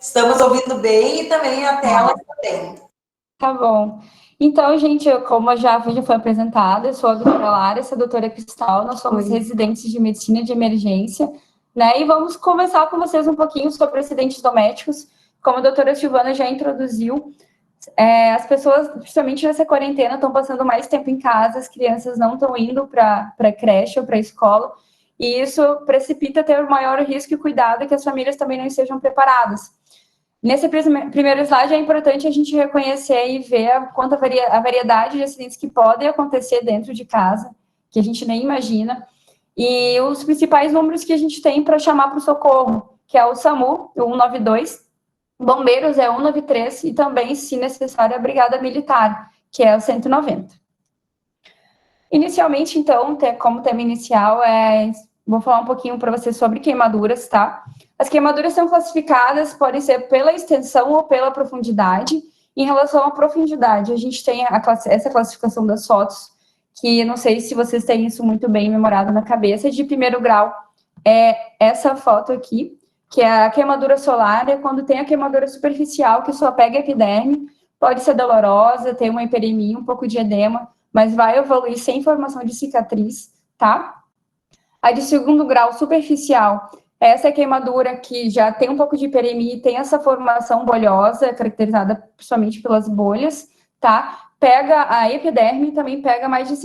Estamos ouvindo bem e também a tela também. Tá bom. Então, gente, como já foi apresentada, eu sou a doutora Lara, essa doutora Cristal, nós somos residentes de medicina de emergência, né? E vamos conversar com vocês um pouquinho sobre acidentes domésticos. Como a doutora Silvana já introduziu, as pessoas, principalmente nessa quarentena, estão passando mais tempo em casa, as crianças não estão indo para creche ou para escola, e isso precipita ter o maior risco e cuidado que as famílias também não estejam preparadas. Nesse primeiro slide, é importante a gente reconhecer e ver a variedade de acidentes que podem acontecer dentro de casa, que a gente nem imagina, e os principais números que a gente tem para chamar para o socorro, que é o SAMU, o 192, bombeiros é o 193, e também, se necessário, a Brigada Militar, que é o 190. Inicialmente, então, como tema inicial, vou falar um pouquinho para vocês sobre queimaduras, tá? As queimaduras são classificadas, podem ser pela extensão ou pela profundidade. Em relação à profundidade, a gente tem essa classificação das fotos, que não sei se vocês têm isso muito bem memorado na cabeça. De primeiro grau é essa foto aqui, que é a queimadura solar, é quando tem a queimadura superficial, que só pega a epiderme, pode ser dolorosa, tem uma hiperemia, um pouco de edema, mas vai evoluir sem formação de cicatriz, tá? A de segundo grau superficial, essa é a queimadura que já tem um pouco de hiperemia e tem essa formação bolhosa, caracterizada principalmente pelas bolhas, tá? Pega a epiderme e também pega menos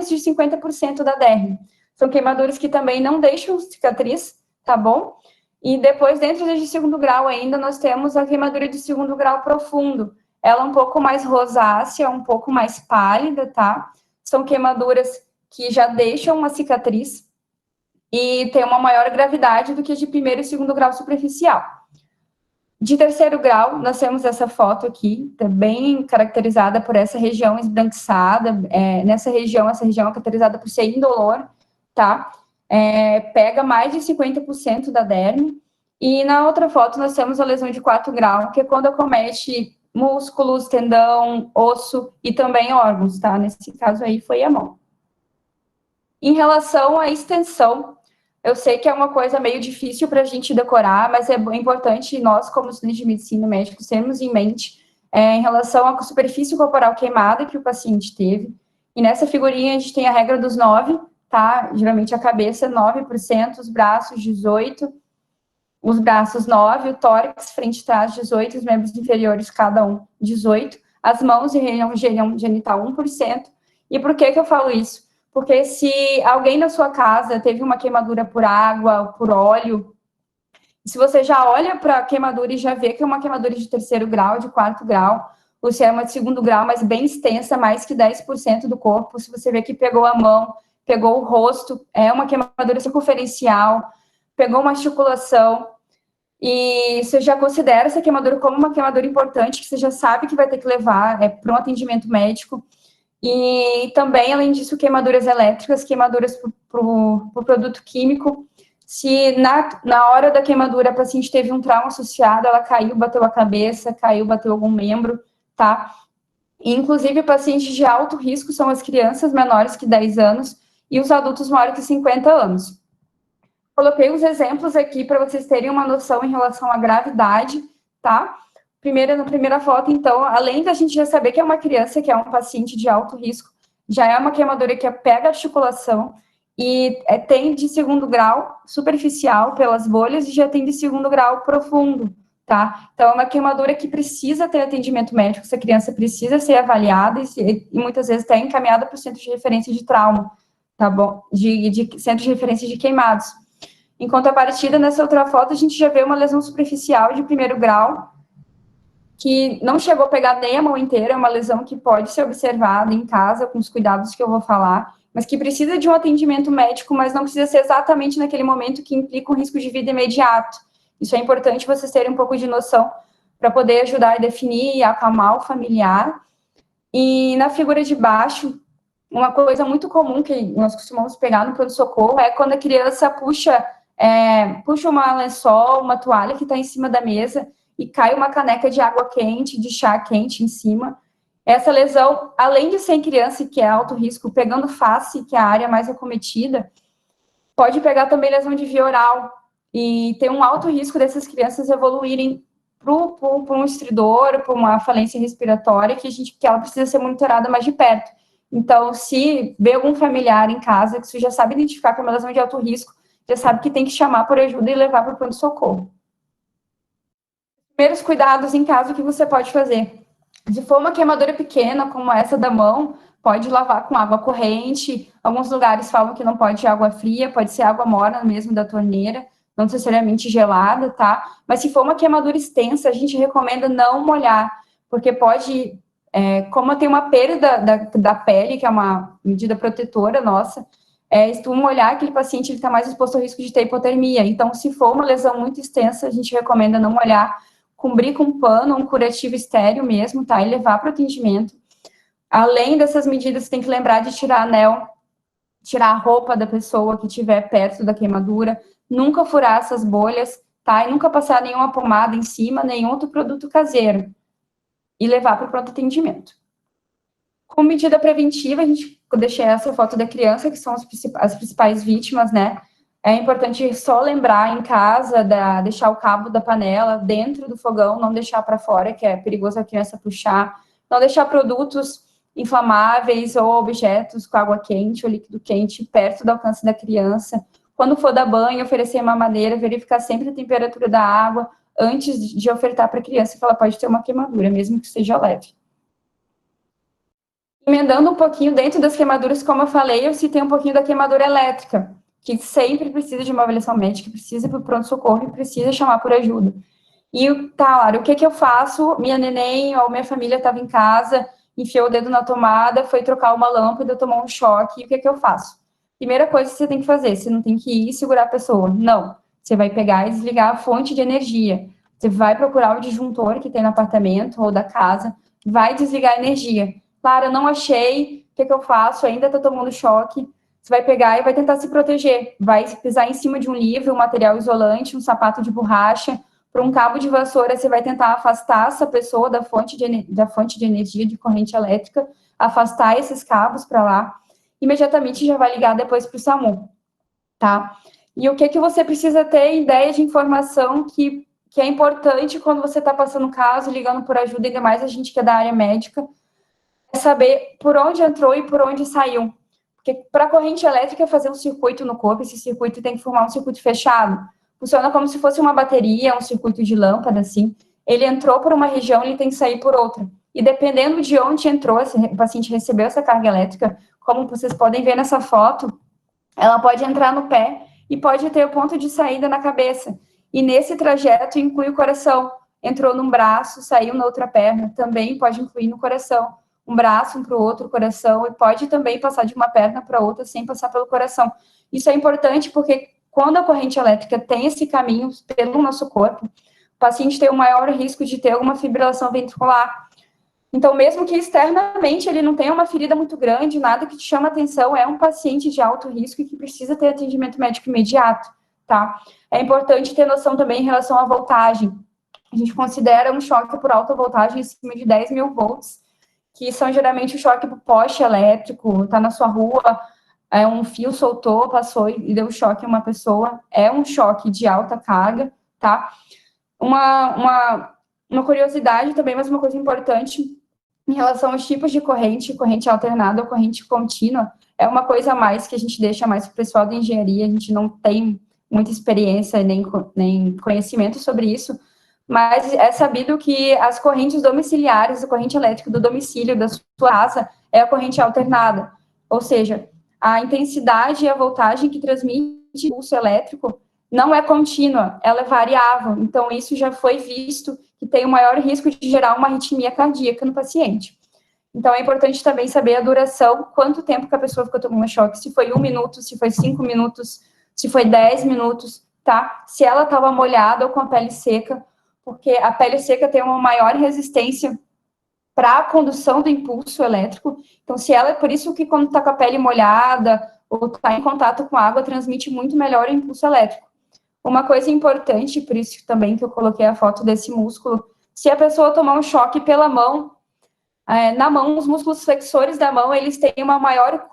de 50% da derme. São queimaduras que também não deixam cicatriz, tá bom? E depois, dentro de segundo grau ainda, nós temos a queimadura de segundo grau profundo. Ela é um pouco mais rosácea, um pouco mais pálida, tá? São queimaduras que já deixam uma cicatriz e tem uma maior gravidade do que de primeiro e segundo grau superficial. De terceiro grau, nós temos essa foto aqui, bem caracterizada por essa região esbranquiçada. Essa região é caracterizada por ser indolor, tá? Pega mais de 50% da derme. E na outra foto, nós temos a lesão de 4 grau, que é quando acomete músculos, tendão, osso e também órgãos, tá? Nesse caso aí foi a mão. Em relação à extensão, eu sei que é uma coisa meio difícil para a gente decorar, mas é importante nós, como estudantes de medicina médica, termos em mente em relação à superfície corporal queimada que o paciente teve. E nessa figurinha a gente tem a regra dos 9, tá? Geralmente a cabeça 9%, os braços 18%, os braços 9%, o tórax frente e trás 18%, os membros inferiores cada um 18%, as mãos e região genital 1%. E por que eu falo isso? Porque se alguém na sua casa teve uma queimadura por água, por óleo, se você já olha para a queimadura e já vê que é uma queimadura de terceiro grau, de quarto grau, ou se é uma de segundo grau, mas bem extensa, mais que 10% do corpo, se você vê que pegou a mão, pegou o rosto, é uma queimadura circunferencial, pegou uma articulação, e você já considera essa queimadura como uma queimadura importante, que você já sabe que vai ter que levar para um atendimento médico. E também, além disso, queimaduras elétricas, queimaduras por produto químico. Se na hora da queimadura a paciente teve um trauma associado, ela caiu, bateu a cabeça, caiu, bateu algum membro, tá? E, inclusive, pacientes de alto risco são as crianças menores que 10 anos e os adultos maiores que 50 anos. Coloquei os exemplos aqui para vocês terem uma noção em relação à gravidade, tá? Na primeira foto, então, além da gente já saber que é uma criança, que é um paciente de alto risco, já é uma queimadura que pega a articulação e tem de segundo grau superficial pelas bolhas e já tem de segundo grau profundo, tá? Então, é uma queimadura que precisa ter atendimento médico, essa criança precisa ser avaliada e muitas vezes está encaminhada para o centro de referência de trauma, tá bom? De centro de referência de queimados. Em contrapartida, nessa outra foto, a gente já vê uma lesão superficial de primeiro grau, que não chegou a pegar nem a mão inteira, é uma lesão que pode ser observada em casa, com os cuidados que eu vou falar, mas que precisa de um atendimento médico, mas não precisa ser exatamente naquele momento que implica um risco de vida imediato. Isso é importante vocês terem um pouco de noção para poder ajudar a definir e acalmar o familiar. E na figura de baixo, uma coisa muito comum que nós costumamos pegar no pronto-socorro é quando a criança puxa uma lençol, uma toalha que está em cima da mesa e cai uma caneca de água quente, de chá quente em cima. Essa lesão, além de ser em criança, que é alto risco, pegando face, que é a área mais acometida, pode pegar também lesão de via oral. e tem um alto risco dessas crianças evoluírem para um estridor, para uma falência respiratória, que ela precisa ser monitorada mais de perto. Então, se vê algum familiar em casa que você já sabe identificar que é uma lesão de alto risco, já sabe que tem que chamar por ajuda e levar para o pronto-socorro. Primeiros cuidados em casa que você pode fazer. Se for uma queimadura pequena, como essa da mão, pode lavar com água corrente. Alguns lugares falam que não pode água fria, pode ser água morna mesmo da torneira, não necessariamente gelada, tá? Mas se for uma queimadura extensa, a gente recomenda não molhar, porque pode, como tem uma perda da pele, que é uma medida protetora nossa, se tu molhar aquele paciente, ele está mais exposto ao risco de ter hipotermia. Então, se for uma lesão muito extensa, a gente recomenda não molhar, cobrir com pano, um curativo estéreo mesmo, tá? E levar para o atendimento. Além dessas medidas, você tem que lembrar de tirar anel, tirar a roupa da pessoa que estiver perto da queimadura, nunca furar essas bolhas, tá? E nunca passar nenhuma pomada em cima, nenhum outro produto caseiro. E levar para o pronto atendimento. Como medida preventiva, eu deixei essa foto da criança, que são as principais vítimas, né? É importante só lembrar em casa, deixar o cabo da panela dentro do fogão, não deixar para fora, que é perigoso a criança puxar. Não deixar produtos inflamáveis ou objetos com água quente ou líquido quente perto do alcance da criança. Quando for dar banho, oferecer mamadeira, verificar sempre a temperatura da água antes de ofertar para a criança, que ela pode ter uma queimadura, mesmo que seja leve. Emendando um pouquinho dentro das queimaduras, como eu falei, eu citei um pouquinho da queimadura elétrica, que sempre precisa de uma avaliação médica, precisa ir para o pronto-socorro e precisa chamar por ajuda. E, tá, Lara, o que eu faço? Minha neném ou minha família estava em casa, enfiou o dedo na tomada, foi trocar uma lâmpada, tomou um choque, e o que eu faço? Primeira coisa que você tem que fazer, você não tem que ir e segurar a pessoa, não. Você vai pegar e desligar a fonte de energia. Você vai procurar o disjuntor que tem no apartamento ou da casa, vai desligar a energia. Lara, não achei, o que eu faço? Ainda está tomando choque. Você vai pegar e vai tentar se proteger. Vai pisar em cima de um livro, um material isolante, um sapato de borracha, por um cabo de vassoura, você vai tentar afastar essa pessoa da fonte de energia, de corrente elétrica, afastar esses cabos para lá. Imediatamente já vai ligar depois para o SAMU, tá? E o que você precisa ter ideia de informação que é importante quando você está passando caso, ligando por ajuda, ainda mais a gente que é da área médica, é saber por onde entrou e por onde saiu. Porque para a corrente elétrica fazer um circuito no corpo, esse circuito tem que formar um circuito fechado. Funciona como se fosse uma bateria, um circuito de lâmpada, assim. Ele entrou por uma região, ele tem que sair por outra. E dependendo de onde entrou, o paciente recebeu essa carga elétrica, como vocês podem ver nessa foto, ela pode entrar no pé e pode ter o ponto de saída na cabeça. E nesse trajeto inclui o coração. Entrou num braço, saiu na outra perna, também pode incluir no coração. Um braço, um para o outro, coração, e pode também passar de uma perna para outra sem passar pelo coração. Isso é importante porque quando a corrente elétrica tem esse caminho pelo nosso corpo, o paciente tem o maior risco de ter alguma fibrilação ventricular. Então, mesmo que externamente ele não tenha uma ferida muito grande, nada que te chama atenção, é um paciente de alto risco e que precisa ter atendimento médico imediato, tá? É importante ter noção também em relação à voltagem. A gente considera um choque por alta voltagem acima de 10.000 volts, que são geralmente o choque por poste elétrico, tá na sua rua, um fio soltou, passou e deu choque em uma pessoa, é um choque de alta carga, tá? Uma curiosidade também, mas uma coisa importante, em relação aos tipos de corrente alternada ou corrente contínua, é uma coisa a mais que a gente deixa mais para o pessoal da engenharia, a gente não tem muita experiência nem conhecimento sobre isso, mas é sabido que as correntes domiciliares, a corrente elétrica do domicílio da sua casa é a corrente alternada, ou seja, a intensidade e a voltagem que transmite o pulso elétrico não é contínua, ela é variável. Então, isso já foi visto que tem o maior risco de gerar uma arritmia cardíaca no paciente. Então, é importante também saber a duração, quanto tempo que a pessoa ficou tomando choque, se foi 1 minuto, se foi 5 minutos, se foi 10 minutos, tá? Se ela estava molhada ou com a pele seca, porque a pele seca tem uma maior resistência para a condução do impulso elétrico. Então, se ela, por isso que quando está com a pele molhada ou está em contato com a água, transmite muito melhor o impulso elétrico. Uma coisa importante, por isso também que eu coloquei a foto desse músculo, se a pessoa tomar um choque pela mão, na mão, os músculos flexores da mão, eles têm uma maior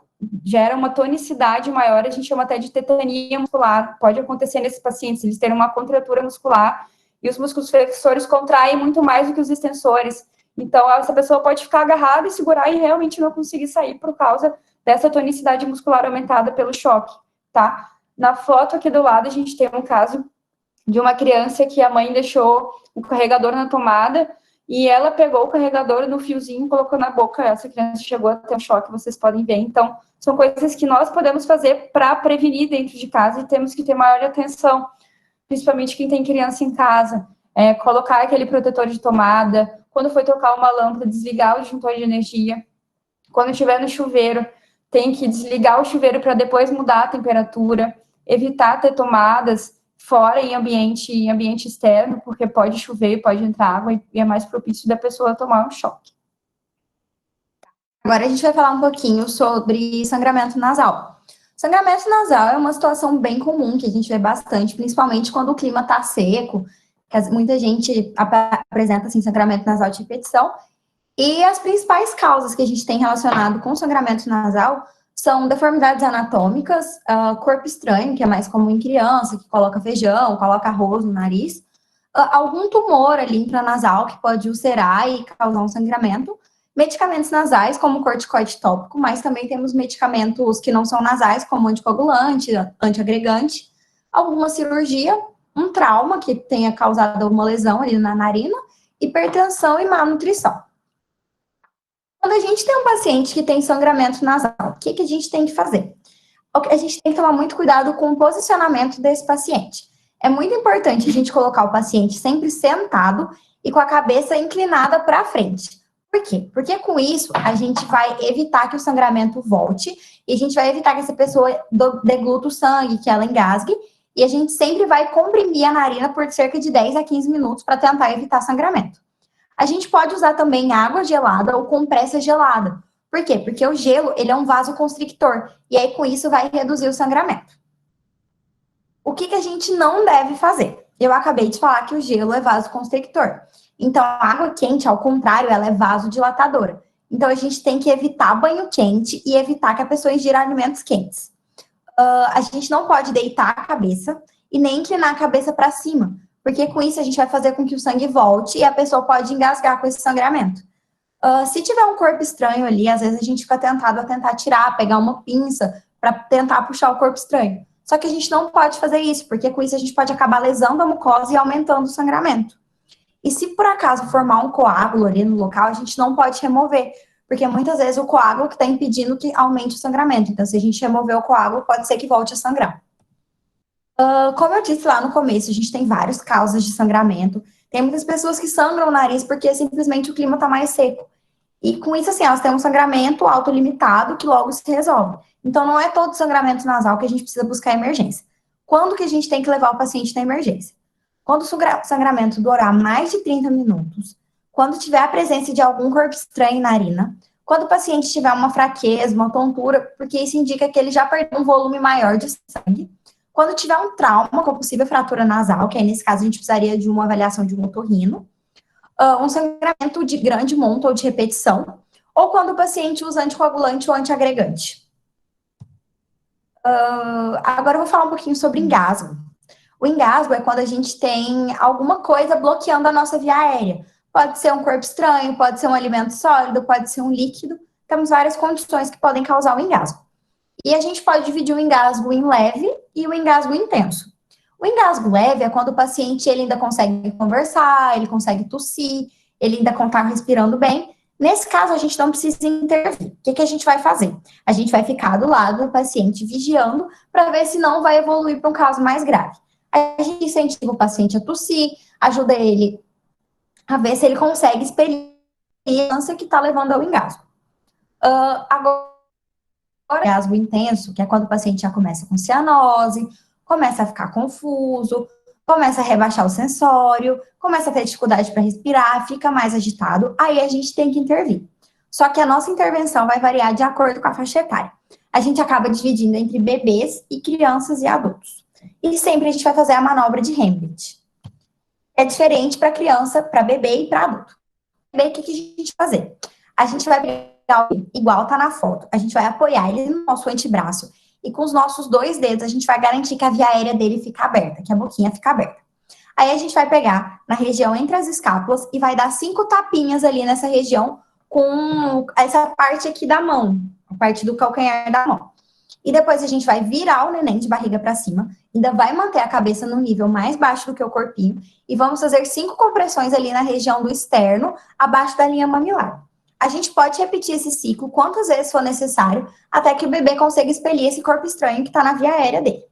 gera uma tonicidade maior, a gente chama até de tetania muscular. Pode acontecer nesses pacientes, eles terem uma contratura muscular e os músculos flexores contraem muito mais do que os extensores. Então, essa pessoa pode ficar agarrada e segurar e realmente não conseguir sair por causa dessa tonicidade muscular aumentada pelo choque, tá? Na foto aqui do lado, a gente tem um caso de uma criança que a mãe deixou o carregador na tomada e ela pegou o carregador no fiozinho e colocou na boca. Essa criança chegou a ter um choque, vocês podem ver. Então, são coisas que nós podemos fazer para prevenir dentro de casa e temos que ter maior atenção, principalmente quem tem criança em casa. Colocar aquele protetor de tomada, quando for trocar uma lâmpada, desligar o disjuntor de energia. Quando estiver no chuveiro, tem que desligar o chuveiro para depois mudar a temperatura, evitar ter tomadas fora em ambiente externo, porque pode chover, pode entrar água e é mais propício da pessoa tomar um choque. Agora a gente vai falar um pouquinho sobre sangramento nasal. Sangramento nasal é uma situação bem comum que a gente vê bastante, principalmente quando o clima está seco, muita gente apresenta assim, sangramento nasal de repetição. E as principais causas que a gente tem relacionado com sangramento nasal são deformidades anatômicas, corpo estranho, que é mais comum em criança, que coloca feijão, coloca arroz no nariz, algum tumor ali intranasal que pode ulcerar e causar um sangramento, medicamentos nasais, como corticoide tópico, mas também temos medicamentos que não são nasais, como anticoagulante, antiagregante, alguma cirurgia, um trauma que tenha causado alguma lesão ali na narina, hipertensão e má nutrição. Quando a gente tem um paciente que tem sangramento nasal, o que a gente tem que fazer? A gente tem que tomar muito cuidado com o posicionamento desse paciente. É muito importante a gente colocar o paciente sempre sentado e com a cabeça inclinada para frente. Por quê? Porque com isso a gente vai evitar que o sangramento volte e a gente vai evitar que essa pessoa degluta o sangue, que ela engasgue, e a gente sempre vai comprimir a narina por cerca de 10 a 15 minutos para tentar evitar sangramento. A gente pode usar também água gelada ou compressa gelada. Por quê? Porque o gelo, ele é um vasoconstrictor. E aí, com isso, vai reduzir o sangramento. O que a gente não deve fazer? Eu acabei de falar que o gelo é vasoconstrictor. Então, a água quente, ao contrário, ela é vasodilatadora. Então, a gente tem que evitar banho quente e evitar que a pessoa ingira alimentos quentes. A gente não pode deitar a cabeça e nem inclinar a cabeça para cima, porque com isso a gente vai fazer com que o sangue volte e a pessoa pode engasgar com esse sangramento. Se tiver um corpo estranho ali, às vezes a gente fica tentado a tentar tirar, pegar uma pinça para tentar puxar o corpo estranho. Só que a gente não pode fazer isso, porque com isso a gente pode acabar lesando a mucosa e aumentando o sangramento. E se por acaso formar um coágulo ali no local, a gente não pode remover, porque muitas vezes o coágulo que está impedindo que aumente o sangramento. Então, se a gente remover o coágulo, pode ser que volte a sangrar. Como eu disse lá no começo, a gente tem várias causas de sangramento. Tem muitas pessoas que sangram o nariz porque simplesmente o clima está mais seco. E com isso, assim, elas têm um sangramento autolimitado que logo se resolve. Então, não é todo sangramento nasal que a gente precisa buscar emergência. Quando que a gente tem que levar o paciente na emergência? Quando o sangramento durar mais de 30 minutos, quando tiver a presença de algum corpo estranho na narina, quando o paciente tiver uma fraqueza, uma tontura, porque isso indica que ele já perdeu um volume maior de sangue, quando tiver um trauma com possível fratura nasal, que aí nesse caso a gente precisaria de uma avaliação de um otorrino, um sangramento de grande monta ou de repetição, ou quando o paciente usa anticoagulante ou antiagregante. Agora eu vou falar um pouquinho sobre engasgo. O engasgo é quando a gente tem alguma coisa bloqueando a nossa via aérea. Pode ser um corpo estranho, pode ser um alimento sólido, pode ser um líquido. Temos várias condições que podem causar o engasgo. E a gente pode dividir o engasgo em leve e o engasgo intenso. O engasgo leve é quando o paciente ele ainda consegue conversar, ele consegue tossir, ele ainda está respirando bem. Nesse caso, a gente não precisa intervir. O que a gente vai fazer? A gente vai ficar do lado do paciente vigiando para ver se não vai evoluir para um caso mais grave. A gente incentiva o paciente a tossir, ajuda ele a ver se ele consegue expelir a ânsia que está levando ao engasgo. Agora, o engasgo intenso, que é quando o paciente já começa com cianose, começa a ficar confuso, começa a rebaixar o sensório, começa a ter dificuldade para respirar, fica mais agitado, aí a gente tem que intervir. Só que a nossa intervenção vai variar de acordo com a faixa etária. A gente acaba dividindo entre bebês e crianças e adultos. E sempre a gente vai fazer a manobra de Heimlich. É diferente para criança, para bebê e para adulto. Bebê, o que a gente vai fazer? A gente vai pegar igual tá na foto. A gente vai apoiar ele no nosso antebraço e com os nossos 2 dedos a gente vai garantir que a via aérea dele fica aberta, que a boquinha fica aberta. Aí a gente vai pegar na região entre as escápulas e vai dar 5 tapinhas ali nessa região com essa parte aqui da mão, a parte do calcanhar da mão. E depois a gente vai virar o neném de barriga para cima, ainda vai manter a cabeça no nível mais baixo do que o corpinho e vamos fazer 5 compressões ali na região do externo, abaixo da linha mamilar. A gente pode repetir esse ciclo quantas vezes for necessário, até que o bebê consiga expelir esse corpo estranho que está na via aérea dele.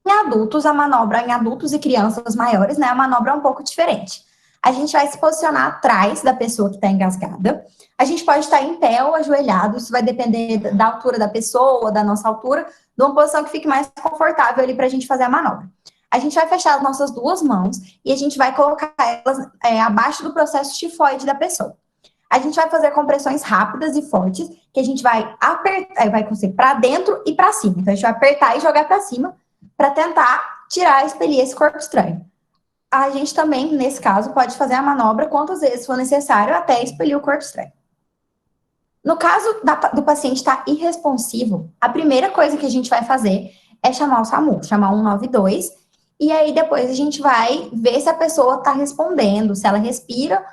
Em adultos, a manobra, em adultos e crianças maiores, né, a manobra é um pouco diferente. A gente vai se posicionar atrás da pessoa que está engasgada. A gente pode estar em pé ou ajoelhado, isso vai depender da altura da pessoa, da nossa altura, de uma posição que fique mais confortável ali para a gente fazer a manobra. A gente vai fechar as nossas 2 mãos e a gente vai colocar elas abaixo do processo tifoide da pessoa. A gente vai fazer compressões rápidas e fortes, que a gente vai apertar, vai conseguir para dentro e para cima. Então, a gente vai apertar e jogar para cima para tentar tirar, expelir esse corpo estranho. A gente também, nesse caso, pode fazer a manobra quantas vezes for necessário até expelir o corpo estranho. No caso do paciente estar irresponsivo, a primeira coisa que a gente vai fazer é chamar o SAMU, chamar o 192, e aí depois a gente vai ver se a pessoa está respondendo, se ela respira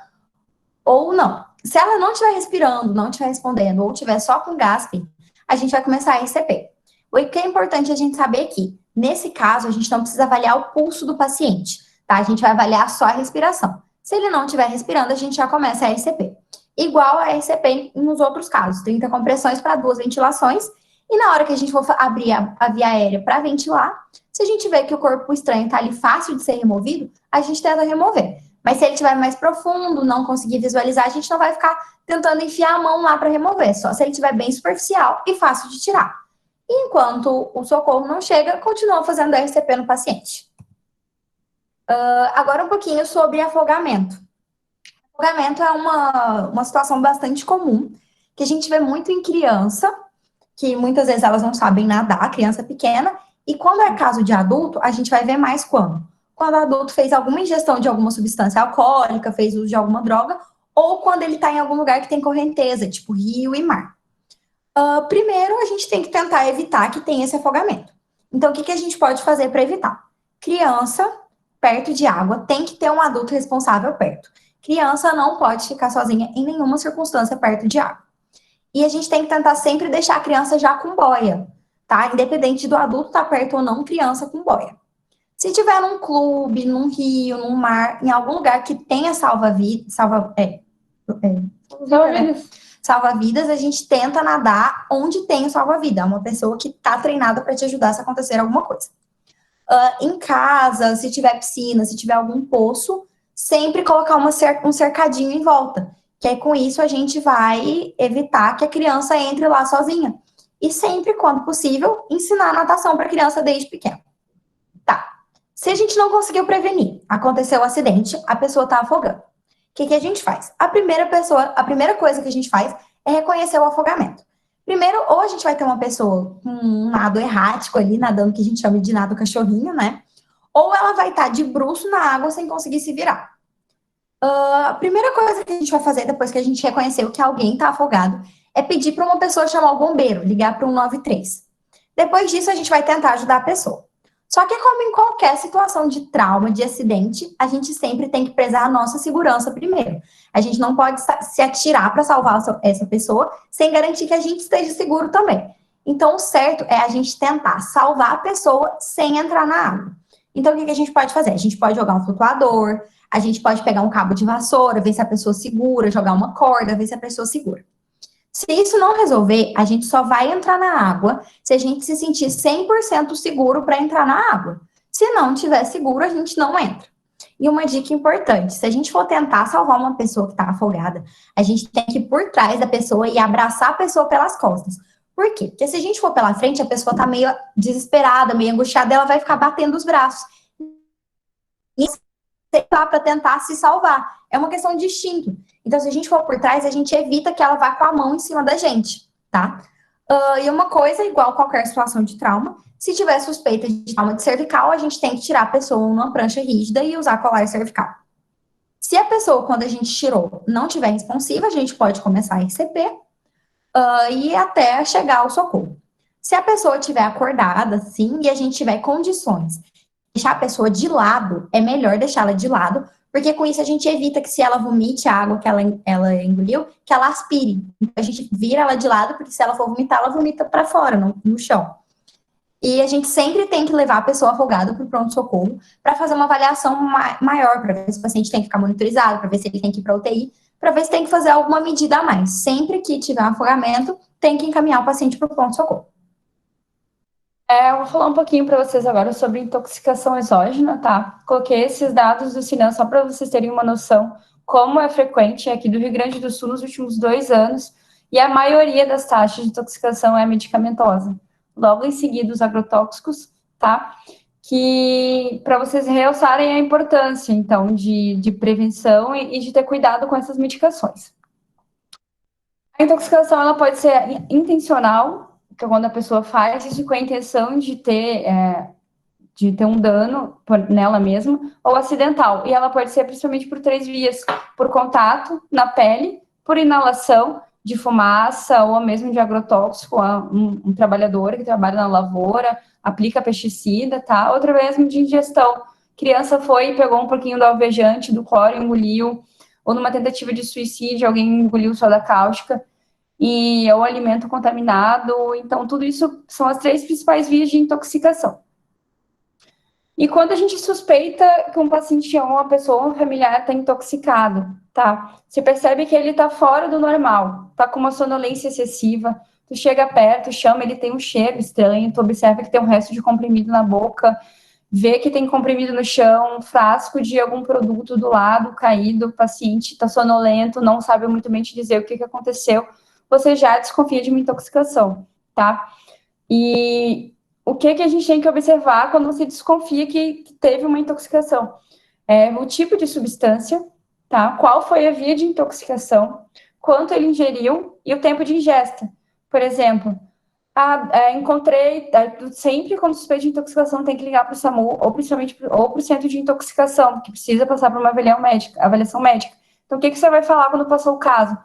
ou não. Se ela não estiver respirando, não estiver respondendo, ou estiver só com gasping, a gente vai começar a RCP. O que é importante a gente saber aqui, nesse caso, a gente não precisa avaliar o pulso do paciente, tá? A gente vai avaliar só a respiração. Se ele não estiver respirando, a gente já começa a RCP. Igual a RCP nos outros casos, 30 compressões para 2 ventilações, e na hora que a gente for abrir a via aérea para ventilar, se a gente vê que o corpo estranho está ali fácil de ser removido, a gente tenta remover. Mas se ele estiver mais profundo, não conseguir visualizar, a gente não vai ficar tentando enfiar a mão lá para remover, só se ele estiver bem superficial e fácil de tirar. E enquanto o socorro não chega, continua fazendo RCP no paciente. Agora um pouquinho sobre afogamento. Afogamento é uma situação bastante comum, que a gente vê muito em criança, que muitas vezes elas não sabem nadar, criança pequena, e quando é caso de adulto, a gente vai ver mais quando? Quando o adulto fez alguma ingestão de alguma substância alcoólica, fez uso de alguma droga, ou quando ele está em algum lugar que tem correnteza, tipo rio e mar. Primeiro, a gente tem que tentar evitar que tenha esse afogamento. Então, o que a gente pode fazer para evitar? Criança, perto de água, tem que ter um adulto responsável perto. Criança não pode ficar sozinha em nenhuma circunstância perto de água. E a gente tem que tentar sempre deixar a criança já com boia, tá? Independente do adulto estar perto ou não, criança com boia. Se tiver num clube, num rio, num mar, em algum lugar que tenha salva-vidas, a gente tenta nadar onde tem o salva-vida. É uma pessoa que está treinada para te ajudar se acontecer alguma coisa. Em casa, se tiver piscina, se tiver algum poço, sempre colocar um cercadinho em volta. Que aí com isso a gente vai evitar que a criança entre lá sozinha. E sempre, quando possível, ensinar a natação para a criança desde pequena. Tá. Se a gente não conseguiu prevenir, aconteceu o acidente, a pessoa está afogando. O que a gente faz? A primeira coisa que a gente faz é reconhecer o afogamento. Primeiro, ou a gente vai ter uma pessoa com um nado errático ali, nadando, que a gente chama de nado cachorrinho, né? Ou ela vai estar de bruço na água sem conseguir se virar. A primeira coisa que a gente vai fazer depois que a gente reconheceu que alguém está afogado é pedir para uma pessoa chamar o bombeiro, ligar para o 193. Depois disso, a gente vai tentar ajudar a pessoa. Só que, como em qualquer situação de trauma, de acidente, a gente sempre tem que prezar a nossa segurança primeiro. A gente não pode se atirar para salvar essa pessoa sem garantir que a gente esteja seguro também. Então, o certo é a gente tentar salvar a pessoa sem entrar na água. Então, o que a gente pode fazer? A gente pode jogar um flutuador, a gente pode pegar um cabo de vassoura, ver se a pessoa segura, jogar uma corda, ver se a pessoa segura. Se isso não resolver, a gente só vai entrar na água se a gente se sentir 100% seguro para entrar na água. Se não tiver seguro, a gente não entra. E uma dica importante, se a gente for tentar salvar uma pessoa que está afogada, a gente tem que ir por trás da pessoa e abraçar a pessoa pelas costas. Por quê? Porque se a gente for pela frente, a pessoa está meio desesperada, meio angustiada, ela vai ficar batendo os braços. Isso para tentar se salvar. É uma questão de instinto. Então, se a gente for por trás, a gente evita que ela vá com a mão em cima da gente, tá? E uma coisa, igual qualquer situação de trauma, se tiver suspeita de trauma de cervical, a gente tem que tirar a pessoa numa prancha rígida e usar colar cervical. Se a pessoa, quando a gente tirou, não tiver responsiva, a gente pode começar a RCP. e até chegar ao socorro. Se a pessoa estiver acordada, sim, e a gente tiver condições de deixar a pessoa de lado, é melhor deixá-la de lado, porque com isso a gente evita que se ela vomite a água que ela engoliu, que ela aspire. Então, a gente vira ela de lado, porque se ela for vomitar, ela vomita para fora, no chão. E a gente sempre tem que levar a pessoa afogada para o pronto-socorro para fazer uma avaliação maior, para ver se o paciente tem que ficar monitorizado, para ver se ele tem que ir para UTI, para ver se tem que fazer alguma medida a mais. Sempre que tiver um afogamento, tem que encaminhar o paciente para o pronto-socorro. Eu vou falar um pouquinho para vocês agora sobre intoxicação exógena, tá? Coloquei esses dados do Sinan só para vocês terem uma noção como é frequente aqui do Rio Grande do Sul nos últimos 2 anos, e a maioria das taxas de intoxicação é medicamentosa. Logo em seguida, os agrotóxicos, tá? Que para vocês realçarem a importância, então, de prevenção e de ter cuidado com essas medicações. A intoxicação, ela pode ser intencional, que é quando a pessoa faz isso com a intenção de ter um dano nela mesma, ou acidental. E ela pode ser principalmente por 3 vias: por contato na pele, por inalação de fumaça, ou mesmo de agrotóxico, um trabalhador que trabalha na lavoura, aplica pesticida, tá? Outra mesmo de ingestão. Criança foi e pegou um pouquinho do alvejante, do cloro, engoliu, ou numa tentativa de suicídio, alguém engoliu soda cáustica, ou alimento contaminado. Então, tudo isso são as 3 principais vias de intoxicação. E quando a gente suspeita que um paciente ou uma pessoa, um familiar está intoxicado, tá? Você percebe que ele está fora do normal, está com uma sonolência excessiva, tu chega perto, chama, ele tem um cheiro estranho, tu observa que tem um resto de comprimido na boca, vê que tem comprimido no chão, um frasco de algum produto do lado caído, o paciente está sonolento, não sabe muito bem te dizer o que aconteceu, você já desconfia de uma intoxicação, tá? E o que a gente tem que observar quando você desconfia que teve uma intoxicação? O tipo de substância, tá? Qual foi a via de intoxicação, quanto ele ingeriu e o tempo de ingesta. Por exemplo, encontrei, sempre quando suspeita de intoxicação tem que ligar para o SAMU, ou principalmente ou para o centro de intoxicação, que precisa passar por uma avaliação médica. Então, o que você vai falar quando passou o caso?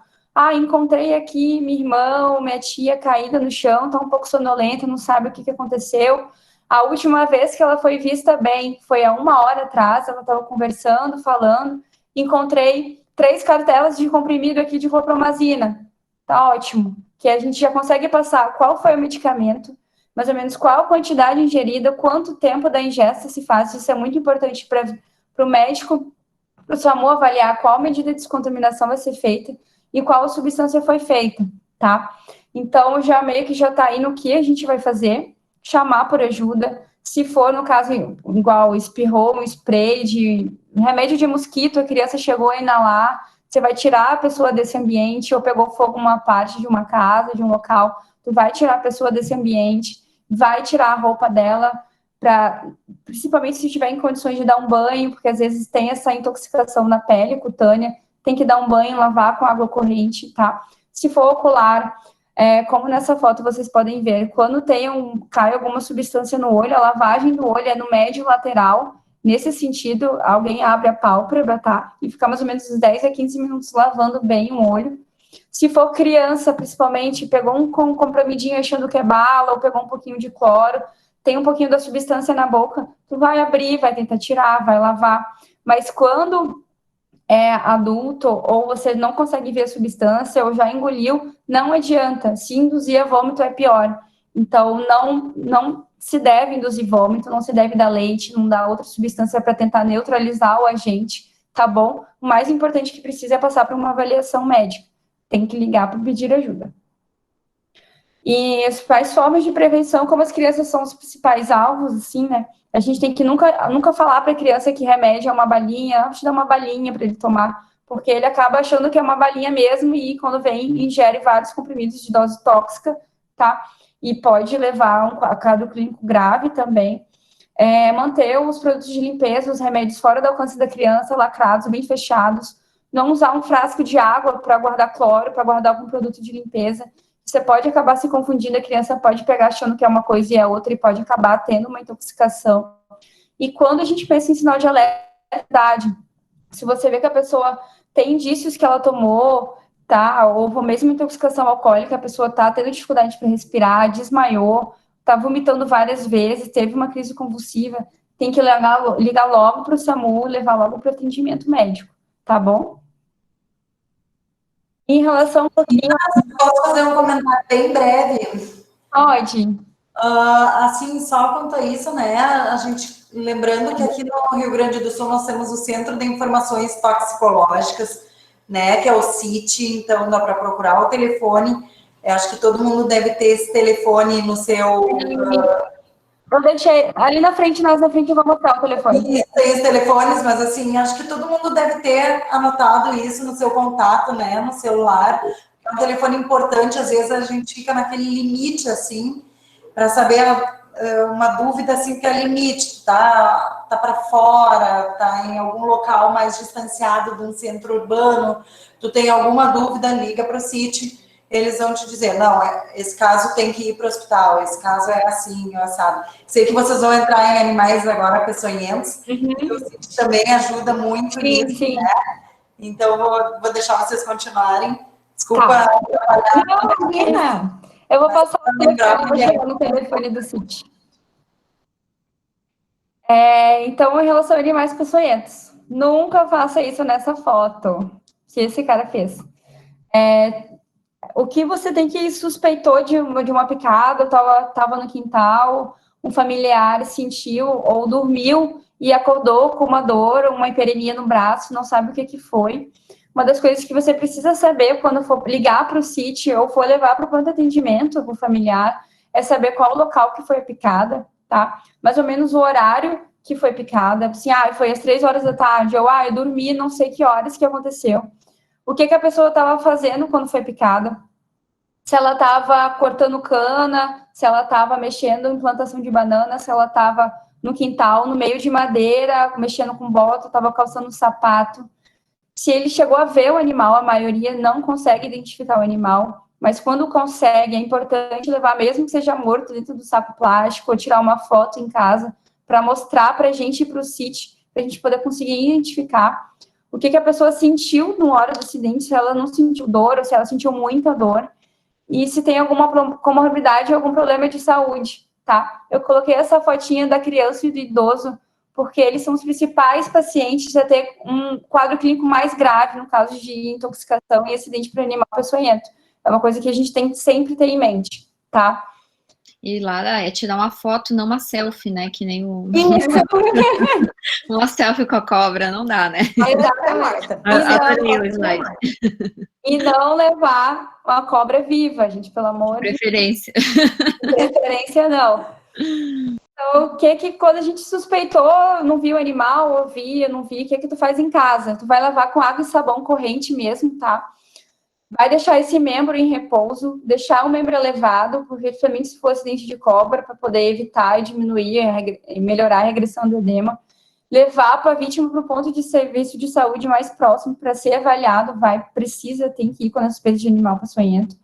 Encontrei aqui minha irmã, minha tia caída no chão, tá um pouco sonolenta, não sabe o que aconteceu. A última vez que ela foi vista bem foi há 1 hora atrás, ela estava conversando, falando, encontrei 3 cartelas de comprimido aqui de clorpromazina. Tá ótimo, que a gente já consegue passar qual foi o medicamento, mais ou menos qual a quantidade ingerida, quanto tempo da ingesta se faz. Isso é muito importante para o médico, para o SAMU avaliar qual medida de descontaminação vai ser feita e qual substância foi feita, tá? Então, já meio que já tá aí no que a gente vai fazer, chamar por ajuda. Se for, no caso, igual espirrou um spray de remédio de mosquito, a criança chegou a inalar, você vai tirar a pessoa desse ambiente, ou pegou fogo uma parte de uma casa, de um local, tu vai tirar a pessoa desse ambiente, vai tirar a roupa dela, principalmente se estiver em condições de dar um banho, porque às vezes tem essa intoxicação na pele cutânea, tem que dar um banho, lavar com água corrente, tá? Se for ocular, como nessa foto vocês podem ver, quando cai alguma substância no olho, a lavagem do olho é no médio lateral. Nesse sentido, alguém abre a pálpebra, tá? E fica mais ou menos uns 10 a 15 minutos lavando bem o olho. Se for criança, principalmente, pegou um comprimidinho achando que é bala, ou pegou um pouquinho de cloro, tem um pouquinho da substância na boca, tu vai abrir, vai tentar tirar, vai lavar. Mas quando é adulto, ou você não consegue ver a substância, ou já engoliu, não adianta. Se induzir a vômito é pior. Então, não se deve induzir vômito, não se deve dar leite, não dar outra substância para tentar neutralizar o agente, tá bom? O mais importante que precisa é passar por uma avaliação médica. Tem que ligar para pedir ajuda. E as principais formas de prevenção, como as crianças são os principais alvos, assim, né? A gente tem que nunca falar para a criança que remédio é uma balinha, vou te dar uma balinha para ele tomar, porque ele acaba achando que é uma balinha mesmo e quando vem, ingere vários comprimidos de dose tóxica, tá? E pode levar a um quadro clínico grave também. Manter os produtos de limpeza, os remédios fora do alcance da criança, lacrados, bem fechados. Não usar um frasco de água para guardar cloro, para guardar algum produto de limpeza. Você pode acabar se confundindo, a criança pode pegar achando que é uma coisa e é outra, e pode acabar tendo uma intoxicação. E quando a gente pensa em sinal de alerta, se você vê que a pessoa tem indícios que ela tomou, tá? Ou mesmo intoxicação alcoólica, a pessoa tá tendo dificuldade para respirar, desmaiou, tá vomitando várias vezes, teve uma crise convulsiva, tem que ligar logo para o SAMU, levar logo para o atendimento médico, tá bom? Em relação um pouquinho... Posso fazer um comentário bem breve? Pode. Assim, só quanto a isso, né? A gente, lembrando que aqui no Rio Grande do Sul nós temos o Centro de Informações Toxicológicas, né? Que é o CIT, então dá para procurar o telefone. Eu acho que todo mundo deve ter esse telefone no seu. Eu deixei ali na frente, nós na frente eu vou mostrar o telefone. Tem os telefones, mas assim, acho que todo mundo deve ter anotado isso no seu contato, né? No celular. É um telefone importante, às vezes a gente fica naquele limite, assim, para saber uma dúvida, assim, que é limite, tá para fora, tá em algum local mais distanciado de um centro urbano, tu tem alguma dúvida, liga para o CIT, eles vão te dizer, não, esse caso tem que ir para o hospital, esse caso é assim, sabe? Sei que vocês vão entrar em animais agora peçonhentos, e o CIT também ajuda muito nisso, sim. né? Então, vou deixar vocês continuarem. Desculpa. Tá. Não, menina. Eu vou passar o telefone, vou chegar no telefone do CIT. Então, em relação a animais peçonhentos, nunca faça isso nessa foto que esse cara fez. O que você tem que suspeitou de uma picada, estava no quintal, um familiar sentiu ou dormiu e acordou com uma dor, uma hiperemia no braço, não sabe o que foi. Uma das coisas que você precisa saber quando for ligar para o CIT ou for levar para o pronto atendimento para o familiar é saber qual o local que foi a picada, tá? Mais ou menos o horário que foi picada, assim, foi às 3 horas da tarde, ou eu dormi, não sei que horas que aconteceu. O que a pessoa estava fazendo quando foi picada? Se ela estava cortando cana, se ela estava mexendo em plantação de banana, se ela estava no quintal, no meio de madeira, mexendo com bota, estava calçando um sapato. Se ele chegou a ver o animal, a maioria não consegue identificar o animal, mas quando consegue, é importante levar, mesmo que seja morto, dentro do saco plástico, ou tirar uma foto em casa, para mostrar para a gente ir para o sítio, para a gente poder conseguir identificar o que a pessoa sentiu na hora do acidente, se ela não sentiu dor, ou se ela sentiu muita dor, e se tem alguma comorbidade ou algum problema de saúde, tá? Eu coloquei essa fotinha da criança e do idoso, porque eles são os principais pacientes a ter um quadro clínico mais grave no caso de intoxicação e acidente para animal peçonhento. É uma coisa que a gente tem que sempre ter em mente, tá? E lá é tirar uma foto, não uma selfie, né? Que nem o... uma selfie com a cobra, não dá, né? Adorei o slide. E não levar uma cobra viva, gente, pelo amor de Deus. Preferência, não. Então, quando a gente suspeitou, não viu o animal, ou vi, não vi, o que tu faz em casa? Tu vai lavar com água e sabão corrente mesmo, tá? Vai deixar esse membro em repouso, deixar o membro elevado, porque também se for acidente de cobra, para poder evitar e diminuir e melhorar a regressão do edema. Levar para a vítima para o ponto de serviço de saúde mais próximo para ser avaliado, tem que ir com a suspeita de animal peçonhento.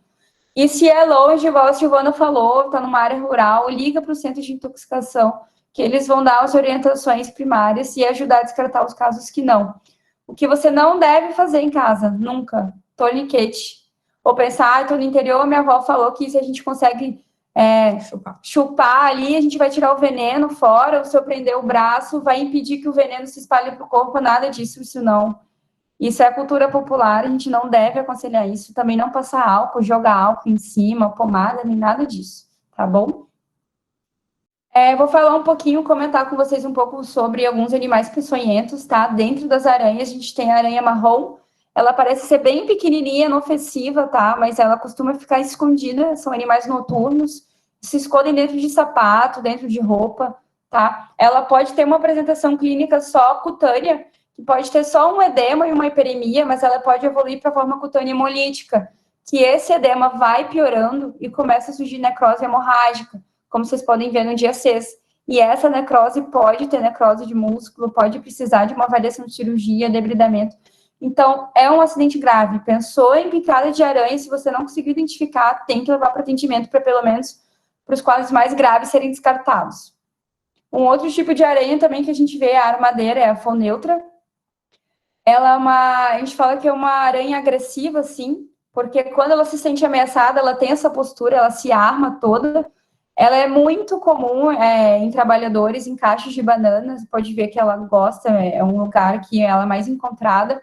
E se é longe, igual a Silvana falou, está numa área rural, liga para o centro de intoxicação, que eles vão dar as orientações primárias e ajudar a descartar os casos que não. O que você não deve fazer em casa, nunca, torniquete. Ou pensar, estou no interior, minha avó falou que se a gente consegue chupar ali, a gente vai tirar o veneno fora, ou se eu prender o braço, vai impedir que o veneno se espalhe para o corpo, nada disso, isso não. Isso é cultura popular, a gente não deve aconselhar isso, também não passar álcool, jogar álcool em cima, pomada, nem nada disso, tá bom? Vou falar um pouquinho, comentar com vocês um pouco sobre alguns animais peçonhentos, tá? Dentro das aranhas, a gente tem a aranha marrom, ela parece ser bem pequenininha, inofensiva, tá? Mas ela costuma ficar escondida, são animais noturnos, se escondem dentro de sapato, dentro de roupa, tá? Ela pode ter uma apresentação clínica só cutânea, que pode ter só um edema e uma hiperemia, mas ela pode evoluir para a forma cutânea hemolítica, que esse edema vai piorando e começa a surgir necrose hemorrágica, como vocês podem ver no dia 6. E essa necrose pode ter necrose de músculo, pode precisar de uma avaliação de cirurgia, debridamento. Então, é um acidente grave. Pensou em picada de aranha, se você não conseguiu identificar, tem que levar para atendimento para pelo menos para os quadros mais graves serem descartados. Um outro tipo de aranha também que a gente vê, a armadeira, é a foneutra. Ela é a gente fala que é uma aranha agressiva, sim, porque quando ela se sente ameaçada, ela tem essa postura, ela se arma toda. Ela é muito comum em trabalhadores em caixas de bananas, pode ver que ela gosta, é um lugar que ela é mais encontrada.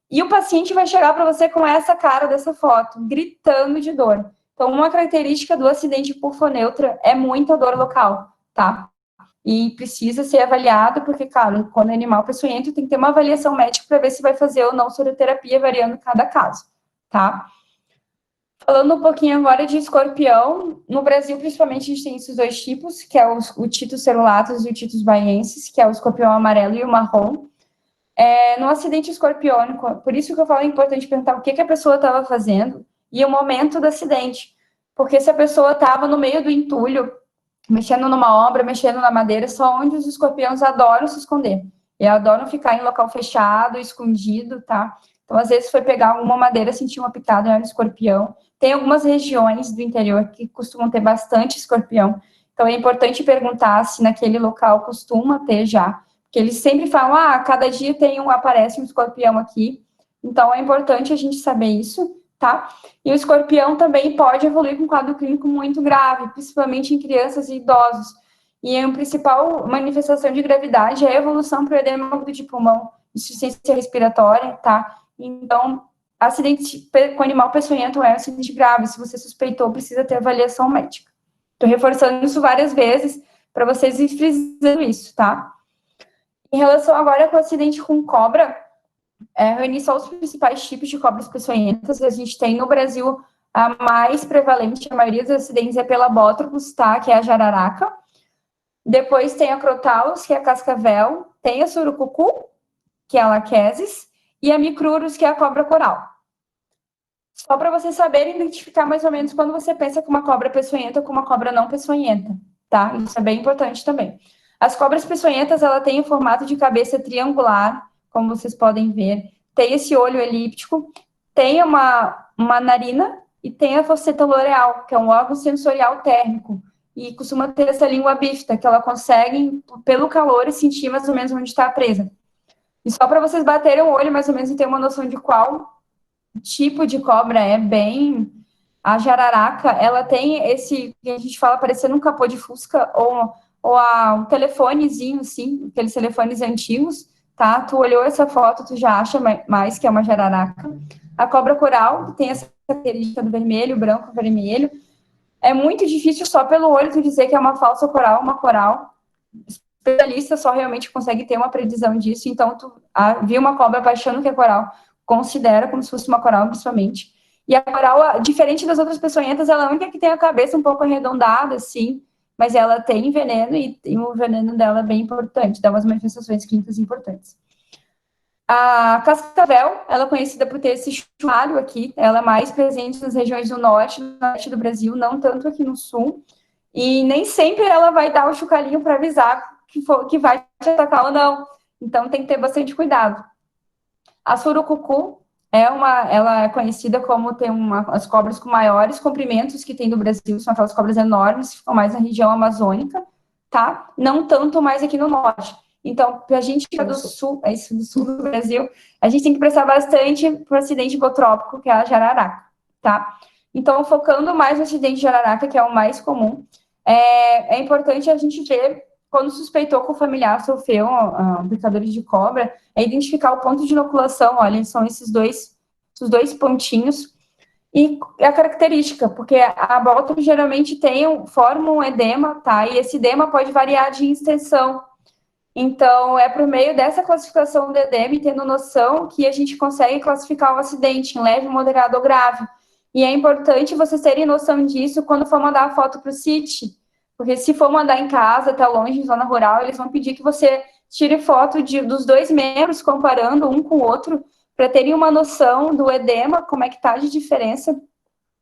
E o paciente vai chegar para você com essa cara dessa foto, gritando de dor. Então, uma característica do acidente por foneutra é muita dor local, tá? E precisa ser avaliado, porque, claro, quando é animal peçonhento, tem que ter uma avaliação médica para ver se vai fazer ou não soroterapia, variando cada caso, tá? Falando um pouquinho agora de escorpião, no Brasil, principalmente, a gente tem esses dois tipos, que é o Titus cerulatus e o Titus baiensis, que é o escorpião amarelo e o marrom. No acidente escorpiônico, por isso que eu falo é importante perguntar o que a pessoa estava fazendo e o momento do acidente. Porque se a pessoa estava no meio do entulho, mexendo numa obra, mexendo na madeira, só onde os escorpiões adoram se esconder. E adoram ficar em local fechado, escondido, tá? Então, às vezes, foi pegar alguma madeira, sentir uma picada, era um escorpião. Tem algumas regiões do interior que costumam ter bastante escorpião. Então, é importante perguntar se naquele local costuma ter já. Porque eles sempre falam, cada dia aparece um escorpião aqui. Então, é importante a gente saber isso, tá? E o escorpião também pode evoluir com um quadro clínico muito grave, principalmente em crianças e idosos. E a principal manifestação de gravidade é a evolução para o edema de pulmão, insuficiência respiratória, tá? Então, acidente com animal peçonhento é um acidente grave. Se você suspeitou, precisa ter avaliação médica. Estou reforçando isso várias vezes para vocês ir frisando isso, tá? Em relação agora com o acidente com cobra, reunir só os principais tipos de cobras peçonhentas. A gente tem no Brasil a mais prevalente, a maioria dos acidentes é pela Bótropos, tá? Que é a jararaca. Depois tem a Crotalus, que é a cascavel. Tem a surucucu, que é a laquesis. E a micrurus, que é a cobra coral. Só para vocês saberem identificar mais ou menos quando você pensa com uma cobra peçonhenta ou com uma cobra não peçonhenta, tá? Isso é bem importante também. As cobras peçonhentas, ela tem o formato de cabeça triangular, como vocês podem ver. Tem esse olho elíptico, tem uma narina e tem a fosseta loreal, que é um órgão sensorial térmico. E costuma ter essa língua bífida, que ela consegue, pelo calor, sentir mais ou menos onde está presa. E só para vocês baterem o olho, mais ou menos, e ter uma noção de qual tipo de cobra é bem... A jararaca, ela tem esse, que a gente fala, parecendo um capô de fusca, ou um telefonezinho, assim, aqueles telefones antigos, tá? Tu olhou essa foto, tu já acha mais que é uma jararaca. A cobra coral, que tem essa característica do vermelho, branco, vermelho. É muito difícil só pelo olho tu dizer que é uma falsa coral, uma coral. Especialista só realmente consegue ter uma previsão disso. Então, tu viu uma cobra achando que é coral, considera como se fosse uma coral, principalmente. E a coral, diferente das outras peçonhentas, ela é a única que tem a cabeça um pouco arredondada, assim, mas ela tem veneno e o veneno dela é bem importante, dá umas manifestações clínicas importantes. A cascavel, ela é conhecida por ter esse chumaro aqui, ela é mais presente nas regiões do norte do Brasil, não tanto aqui no sul, e nem sempre ela vai dar o chucalinho para avisar que vai te atacar ou não, então tem que ter bastante cuidado. A surucucu, ela é conhecida como ter as cobras com maiores comprimentos que tem no Brasil, são aquelas cobras enormes, que ficam mais na região amazônica, tá? Não tanto mais aqui no norte. Então, para a gente que é do sul do Brasil, a gente tem que prestar bastante para o acidente hipotrópico, que é a jararaca, tá? Então, focando mais no acidente de jararaca, que é o mais comum, é importante a gente ver, quando suspeitou que o familiar sofreu picadores de cobra, é identificar o ponto de inoculação, olha, são esses dois pontinhos, e a característica, porque a bótula geralmente forma um edema, tá? E esse edema pode variar de extensão. Então, é por meio dessa classificação do edema e tendo noção que a gente consegue classificar o acidente em leve, moderado ou grave. E é importante vocês terem noção disso quando for mandar a foto para o CIT, porque se for mandar em casa, até longe, em zona rural, eles vão pedir que você tire foto dos dois membros, comparando um com o outro, para terem uma noção do edema, como é que tá de diferença,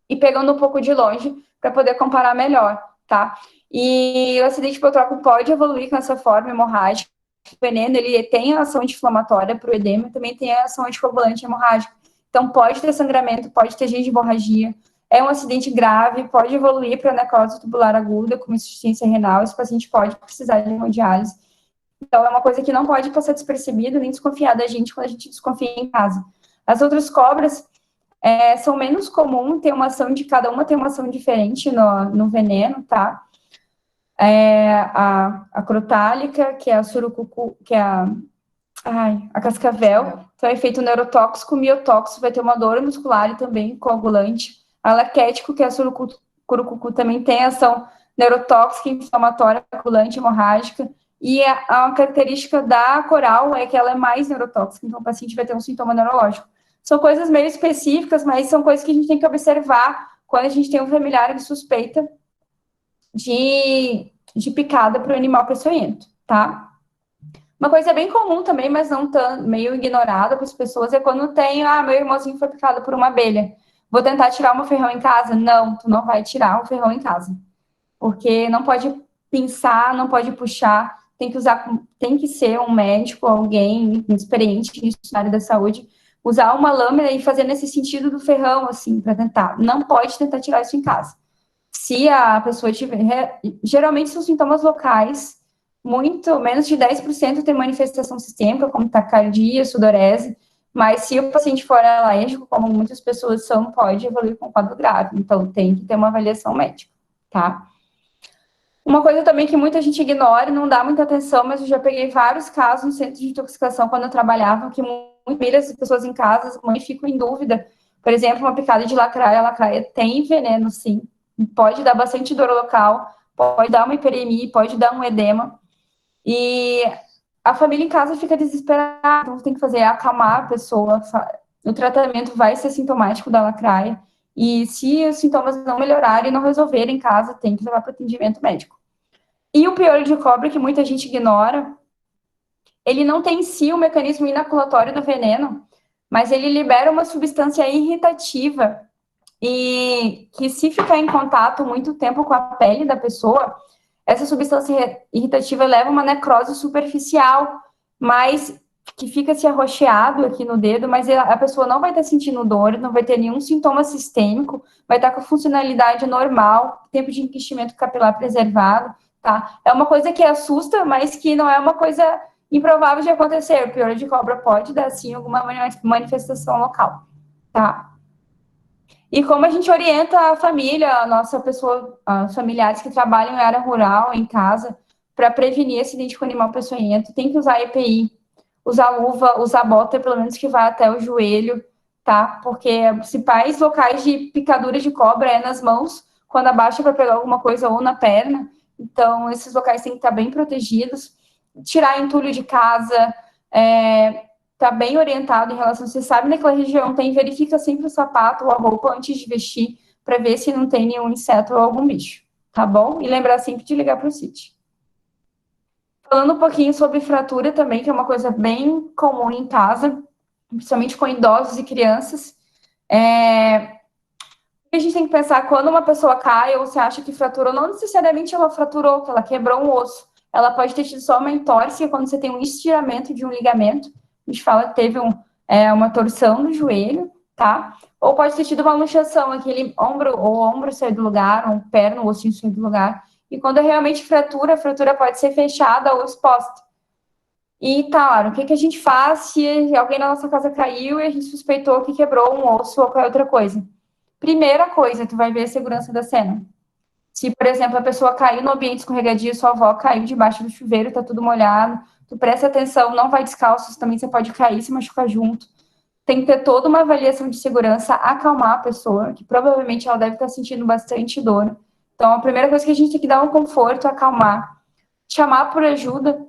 e pegando um pouco de longe, para poder comparar melhor, tá? E o acidente hipotrópico pode evoluir com essa forma hemorrágica. O veneno, ele tem a ação anti-inflamatória para o edema, também tem a ação anticoagulante hemorrágica. Então, pode ter sangramento, pode ter hemorragia. É um acidente grave, pode evoluir para necrose tubular aguda, com insuficiência renal. Esse paciente pode precisar de hemodiálise. Então, é uma coisa que não pode passar despercebido nem desconfiar da gente quando a gente desconfia em casa. As outras cobras, são menos comuns, tem uma ação de cada uma, tem uma ação diferente no veneno, tá? A crotálica, que é a surucucu, que é a cascavel, então é efeito neurotóxico, miotóxico, vai ter uma dor muscular e também coagulante. A laquético, que é a surucucu, também tem ação neurotóxica, inflamatória, coagulante, hemorrágica. E a característica da coral é que ela é mais neurotóxica, então o paciente vai ter um sintoma neurológico. São coisas meio específicas, mas são coisas que a gente tem que observar quando a gente tem um familiar que suspeita de picada para o animal peçonhento, tá? Uma coisa bem comum também, mas não tão, meio ignorada para as pessoas, é quando tem, meu irmãozinho foi picado por uma abelha. Vou tentar tirar um ferrão em casa? Não, tu não vai tirar um ferrão em casa. Porque não pode pinçar, não pode puxar, tem que ser um médico, alguém experiente nisso na área da saúde, usar uma lâmina e fazer nesse sentido do ferrão, assim, para tentar. Não pode tentar tirar isso em casa. Se a pessoa tiver, geralmente são sintomas locais, muito, menos de 10% tem manifestação sistêmica, como taquicardia, sudorese, mas se o paciente for alérgico, como muitas pessoas são, pode evoluir com quadro grave, então tem que ter uma avaliação médica, tá? Uma coisa também que muita gente ignora e não dá muita atenção, mas eu já peguei vários casos no centro de intoxicação quando eu trabalhava, que muitas pessoas em casa, as mães ficam em dúvida. Por exemplo, uma picada de lacraia, a lacraia tem veneno, sim, pode dar bastante dor local, pode dar uma hiperemia, pode dar um edema, e a família em casa fica desesperada, então tem que fazer acalmar a pessoa, o tratamento vai ser sintomático da lacraia, e se os sintomas não melhorarem e não resolverem em casa, tem que levar para atendimento médico. E o piolho de cobra, que muita gente ignora, ele não tem em si o mecanismo inoculatório do veneno, mas ele libera uma substância irritativa, e que se ficar em contato muito tempo com a pele da pessoa, essa substância irritativa leva a uma necrose superficial, mas que fica se arroxeado aqui no dedo, mas a pessoa não vai estar sentindo dor, não vai ter nenhum sintoma sistêmico, vai estar com a funcionalidade normal, tempo de enquistimento capilar preservado, tá? É uma coisa que assusta, mas que não é uma coisa improvável de acontecer. O piolho de cobra pode dar, sim, alguma manifestação local, tá? E como a gente orienta a família, a nossa pessoa, os familiares que trabalham em área rural, em casa, para prevenir acidente com animal peçonhento, tem que usar EPI, usar luva, usar bota, pelo menos que vá até o joelho, tá? Porque os principais locais de picadura de cobra é nas mãos, quando abaixa para pegar alguma coisa, ou na perna. Então, esses locais têm que estar bem protegidos. Tirar entulho de casa, tá bem orientado em relação, você sabe naquela região tem, verifica sempre o sapato ou a roupa antes de vestir, para ver se não tem nenhum inseto ou algum bicho, tá bom? E lembrar sempre de ligar para o CIT. Falando um pouquinho sobre fratura também, que é uma coisa bem comum em casa, principalmente com idosos e crianças. A gente tem que pensar, quando uma pessoa cai ou você acha que fraturou, não necessariamente ela fraturou, que ela quebrou um osso, ela pode ter tido só uma entorse, que é quando você tem um estiramento de um ligamento, a gente fala que teve uma torção no joelho, tá? Ou pode ter tido uma luxação, aquele ombro sair do lugar, ou perna, o ossinho sair do lugar. E quando é realmente fratura, a fratura pode ser fechada ou exposta. E, claro, o que a gente faz se alguém na nossa casa caiu e a gente suspeitou que quebrou um osso ou qualquer outra coisa? Primeira coisa, tu vai ver a segurança da cena. Se, por exemplo, a pessoa caiu no ambiente escorregadio, sua avó caiu debaixo do chuveiro, tá tudo molhado, tu presta atenção, não vai descalço, também você pode cair e se machucar junto. Tem que ter toda uma avaliação de segurança, acalmar a pessoa, que provavelmente ela deve estar sentindo bastante dor. Então, a primeira coisa que a gente tem que dar um conforto, acalmar. Chamar por ajuda,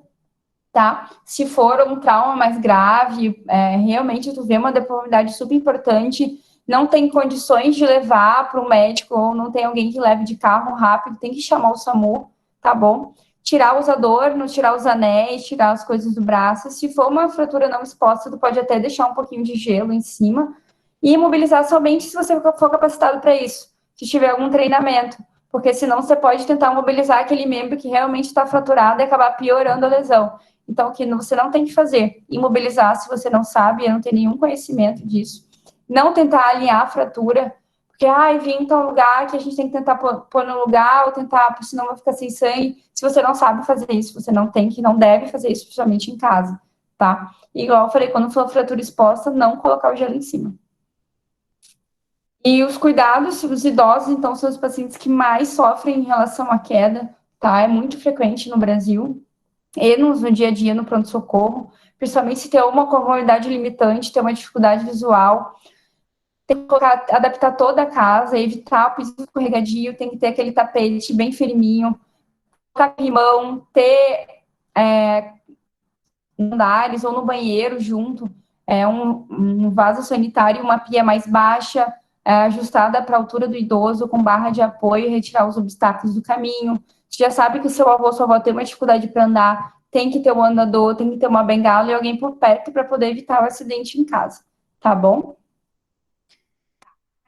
tá? Se for um trauma mais grave, realmente tu vê uma deformidade super importante, não tem condições de levar para o médico, ou não tem alguém que leve de carro rápido, tem que chamar o SAMU, tá bom? Tirar os adornos, tirar os anéis, tirar as coisas do braço. Se for uma fratura não exposta, tu pode até deixar um pouquinho de gelo em cima e imobilizar somente se você for capacitado para isso, se tiver algum treinamento, porque senão você pode tentar mobilizar aquele membro que realmente está fraturado e acabar piorando a lesão. Então, o que você não tem que fazer, imobilizar se você não sabe, não tem nenhum conhecimento disso. Não tentar alinhar a fratura, porque, vim em tal lugar que a gente tem que tentar pôr no lugar, ou tentar, senão vai ficar sem sangue. Se você não sabe fazer isso, você não deve fazer isso, principalmente em casa, tá? Igual eu falei, quando for fratura exposta, não colocar o gelo em cima. E os cuidados, os idosos, então, são os pacientes que mais sofrem em relação à queda, tá? É muito frequente no Brasil, e no dia a dia, no pronto-socorro, principalmente se tem uma comorbidade limitante, tem uma dificuldade visual, tem que adaptar toda a casa, evitar o piso escorregadio, tem que ter aquele tapete bem firminho, colocar limão, ter andares ou no banheiro junto, um vaso sanitário, uma pia mais baixa, ajustada para a altura do idoso, com barra de apoio, retirar os obstáculos do caminho. Você já sabe que o seu avô ou sua avó tem uma dificuldade para andar, tem que ter um andador, tem que ter uma bengala e alguém por perto para poder evitar o acidente em casa, tá bom?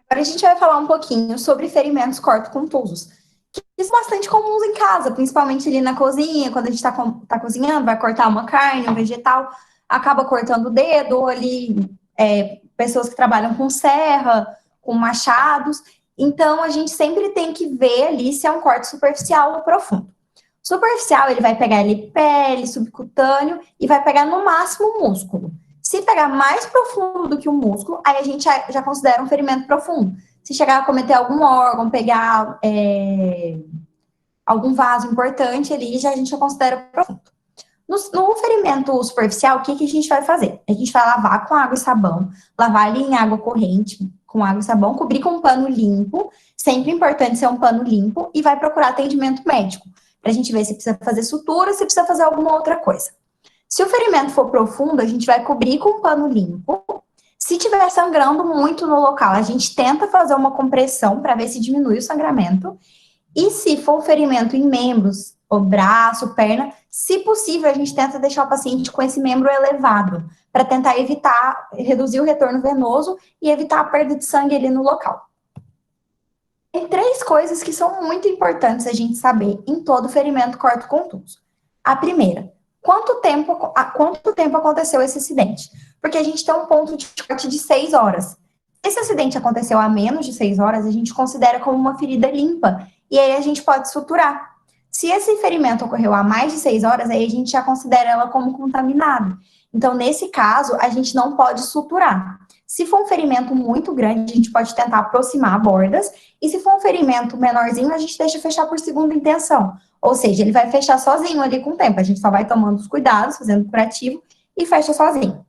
Agora a gente vai falar um pouquinho sobre ferimentos corto-contusos, que são bastante comuns em casa, principalmente ali na cozinha, quando a gente tá cozinhando, vai cortar uma carne, um vegetal, acaba cortando o dedo, ou ali pessoas que trabalham com serra, com machados. Então, a gente sempre tem que ver ali se é um corte superficial ou profundo. Superficial, ele vai pegar ali pele, subcutâneo e vai pegar no máximo o músculo. Se pegar mais profundo do que o músculo, aí a gente já considera um ferimento profundo. Se chegar a cometer algum órgão, pegar algum vaso importante ali, a gente já considera profundo. No ferimento superficial, o que a gente vai fazer? A gente vai lavar com água e sabão, lavar ali em água corrente, com água e sabão, cobrir com um pano limpo, sempre importante ser um pano limpo, e vai procurar atendimento médico, para a gente ver se precisa fazer sutura, se precisa fazer alguma outra coisa. Se o ferimento for profundo, a gente vai cobrir com um pano limpo. Se estiver sangrando muito no local, a gente tenta fazer uma compressão para ver se diminui o sangramento. E se for um ferimento em membros, o braço, perna, se possível, a gente tenta deixar o paciente com esse membro elevado, para tentar evitar, reduzir o retorno venoso e evitar a perda de sangue ali no local. Tem 3 coisas que são muito importantes a gente saber em todo ferimento corto-contuso. A primeira, quanto tempo aconteceu esse acidente? Porque a gente tem um ponto de corte de 6 horas. Esse acidente aconteceu há menos de 6 horas, a gente considera como uma ferida limpa, e aí a gente pode suturar. Se esse ferimento ocorreu há mais de 6 horas, aí a gente já considera ela como contaminada. Então, nesse caso, a gente não pode suturar. Se for um ferimento muito grande, a gente pode tentar aproximar bordas, e se for um ferimento menorzinho, a gente deixa fechar por segunda intenção. Ou seja, ele vai fechar sozinho ali com o tempo, a gente só vai tomando os cuidados, fazendo o curativo, e fecha sozinho.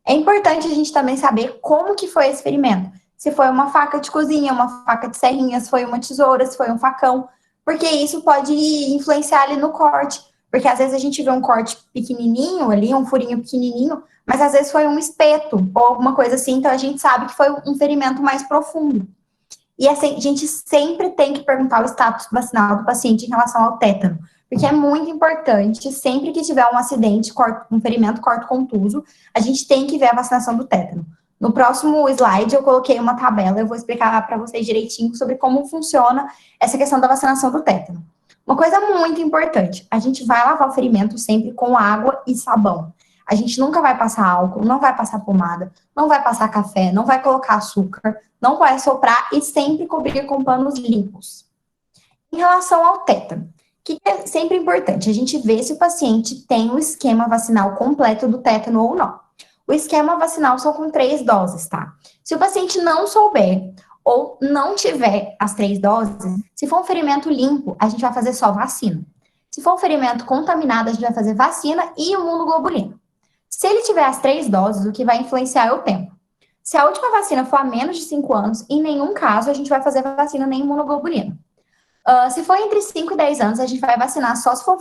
É importante a gente também saber como que foi esse ferimento. Se foi uma faca de cozinha, uma faca de serrinha, se foi uma tesoura, se foi um facão, porque isso pode influenciar ali no corte. Porque às vezes a gente vê um corte pequenininho ali, um furinho pequenininho, mas às vezes foi um espeto ou alguma coisa assim, então a gente sabe que foi um ferimento mais profundo. E assim, a gente sempre tem que perguntar o status vacinal do paciente em relação ao tétano, porque é muito importante, sempre que tiver um acidente, um ferimento corto-contuso, a gente tem que ver a vacinação do tétano. No próximo slide, eu coloquei uma tabela, eu vou explicar para vocês direitinho sobre como funciona essa questão da vacinação do tétano. Uma coisa muito importante, a gente vai lavar o ferimento sempre com água e sabão. A gente nunca vai passar álcool, não vai passar pomada, não vai passar café, não vai colocar açúcar, não vai soprar e sempre cobrir com panos limpos. Em relação ao tétano, o que é sempre importante? A gente ver se o paciente tem o esquema vacinal completo do tétano ou não. O esquema vacinal são com 3 doses, tá? Se o paciente não souber ou não tiver as 3 doses, se for um ferimento limpo, a gente vai fazer só vacina. Se for um ferimento contaminado, a gente vai fazer vacina e imunoglobulina. Se ele tiver as 3 doses, o que vai influenciar é o tempo. Se a última vacina for há menos de 5 anos, em nenhum caso a gente vai fazer vacina nem imunoglobulina. Se for entre 5 e 10 anos, a gente vai vacinar só se for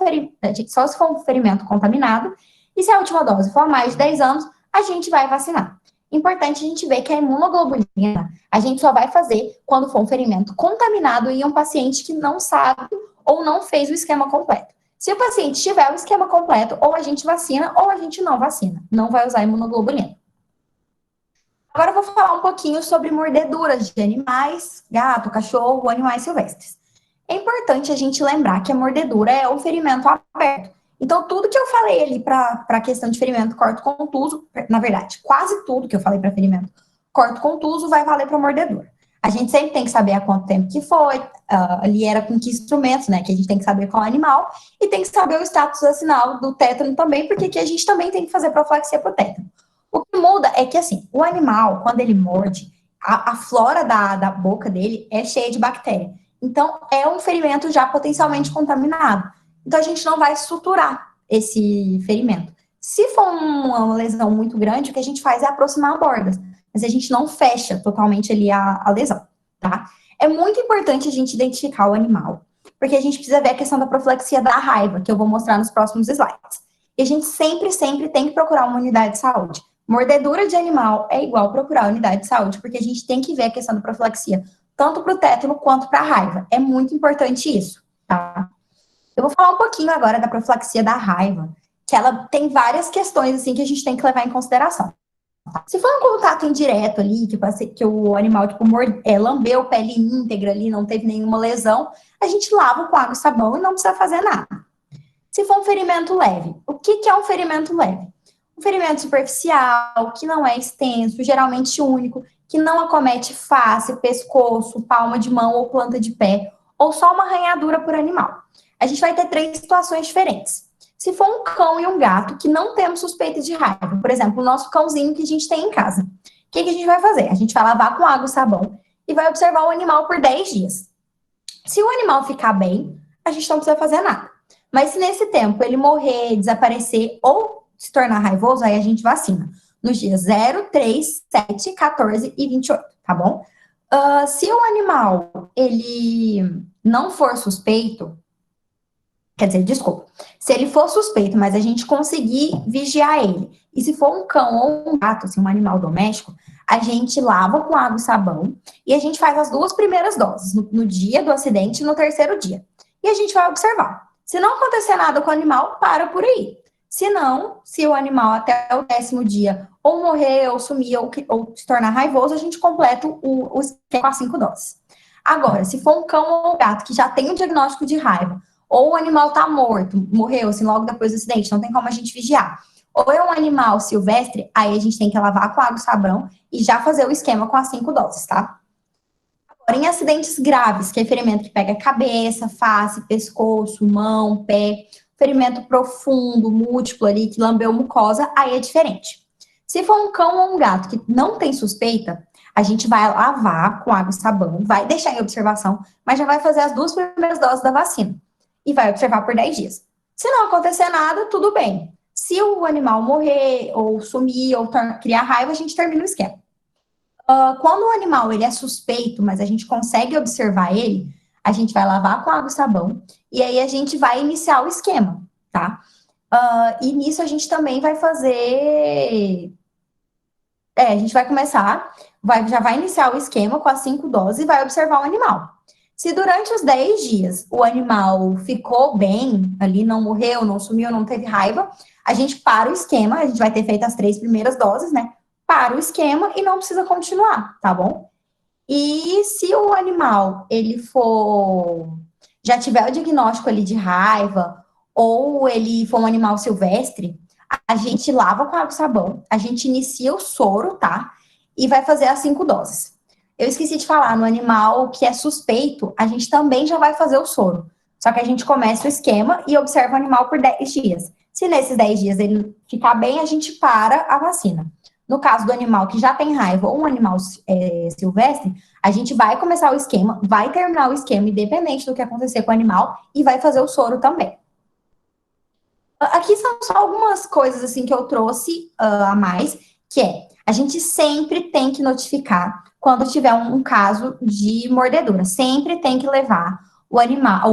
um ferimento contaminado. E se a última dose for há mais de 10 anos, a gente vai vacinar. Importante a gente ver que a imunoglobulina a gente só vai fazer quando for um ferimento contaminado e um paciente que não sabe ou não fez o esquema completo. Se o paciente tiver o esquema completo, ou a gente vacina ou a gente não vacina. Não vai usar imunoglobulina. Agora eu vou falar um pouquinho sobre mordeduras de animais, gato, cachorro, animais silvestres. É importante a gente lembrar que a mordedura é um ferimento aberto. Então, tudo que eu falei ali para a questão de ferimento corto-contuso, na verdade, quase tudo que eu falei para ferimento corto-contuso vai valer para mordedura. A gente sempre tem que saber há quanto tempo que foi, ali era com que instrumentos, né, que a gente tem que saber qual animal, e tem que saber o status vacinal do tétano também, porque aqui a gente também tem que fazer profilaxia para o tétano. O que muda é que, assim, o animal, quando ele morde, a flora da boca dele é cheia de bactéria. Então, é um ferimento já potencialmente contaminado. Então, a gente não vai suturar esse ferimento. Se for uma lesão muito grande, o que a gente faz é aproximar a borda, mas a gente não fecha totalmente ali a lesão, tá? É muito importante a gente identificar o animal, porque a gente precisa ver a questão da profilaxia da raiva, que eu vou mostrar nos próximos slides. E a gente sempre, sempre tem que procurar uma unidade de saúde. Mordedura de animal é igual procurar a unidade de saúde, porque a gente tem que ver a questão da profilaxia, tanto para o tétano quanto para a raiva. É muito importante isso, tá? Eu vou falar um pouquinho agora da profilaxia da raiva, que ela tem várias questões, assim, que a gente tem que levar em consideração. Se for um contato indireto ali, que o animal, tipo, lambeu pele íntegra ali, não teve nenhuma lesão, a gente lava com água e sabão e não precisa fazer nada. Se for um ferimento leve, o que é um ferimento leve? Um ferimento superficial, que não é extenso, geralmente único, que não acomete face, pescoço, palma de mão ou planta de pé, ou só uma arranhadura por animal. A gente vai ter 3 situações diferentes. Se for um cão e um gato que não temos suspeita de raiva, por exemplo, o nosso cãozinho que a gente tem em casa, o que a gente vai fazer? A gente vai lavar com água e sabão e vai observar o animal por 10 dias. Se o animal ficar bem, a gente não precisa fazer nada. Mas se nesse tempo ele morrer, desaparecer ou se tornar raivoso, aí a gente vacina. Nos dias 0, 3, 7, 14 e 28, tá bom? Se o animal, ele não for suspeito, quer dizer, desculpa, se ele for suspeito, mas a gente conseguir vigiar ele, e se for um cão ou um gato, assim, um animal doméstico, a gente lava com água e sabão, e a gente faz as 2 primeiras doses, no dia do acidente e no 3º dia. E a gente vai observar. Se não acontecer nada com o animal, para por aí. Se não, se o animal até o 10º dia ou morrer, ou sumir, ou se tornar raivoso, a gente completa o esquema com as 5 doses. Agora, se for um cão ou um gato que já tem um diagnóstico de raiva, ou o animal tá morto, morreu, assim, logo depois do acidente, não tem como a gente vigiar. Ou é um animal silvestre, aí a gente tem que lavar com água e sabão e já fazer o esquema com as 5 doses, tá? Agora, em acidentes graves, que é ferimento que pega cabeça, face, pescoço, mão, pé, ferimento profundo, múltiplo ali, que lambeu mucosa, aí é diferente. Se for um cão ou um gato que não tem suspeita, a gente vai lavar com água e sabão, vai deixar em observação, mas já vai fazer as 2 primeiras doses da vacina. E vai observar por 10 dias. Se não acontecer nada, tudo bem. Se o animal morrer, ou sumir, ou criar raiva, a gente termina o esquema. Quando o animal ele é suspeito, mas a gente consegue observar ele, a gente vai lavar com água e sabão, e aí a gente vai iniciar o esquema, tá? E nisso a gente também vai fazer... a gente vai começar, já vai iniciar o esquema com as 5 doses e vai observar o animal. Se durante os 10 dias o animal ficou bem, ali não morreu, não sumiu, não teve raiva, a gente para o esquema, a gente vai ter feito as 3 primeiras doses, né? Para o esquema e não precisa continuar, tá bom? E se o animal, ele já tiver o diagnóstico ali de raiva, ou ele for um animal silvestre, a gente lava com água e sabão, a gente inicia o soro, tá? E vai fazer as 5 doses. Eu esqueci de falar, no animal que é suspeito, a gente também já vai fazer o soro. Só que a gente começa o esquema e observa o animal por 10 dias. Se nesses 10 dias ele ficar bem, a gente para a vacina. No caso do animal que já tem raiva ou um animal silvestre, a gente vai começar o esquema, vai terminar o esquema, independente do que acontecer com o animal, e vai fazer o soro também. Aqui são só algumas coisas assim que eu trouxe a mais, que a gente sempre tem que notificar quando tiver um caso de mordedura. Sempre tem que levar o animal,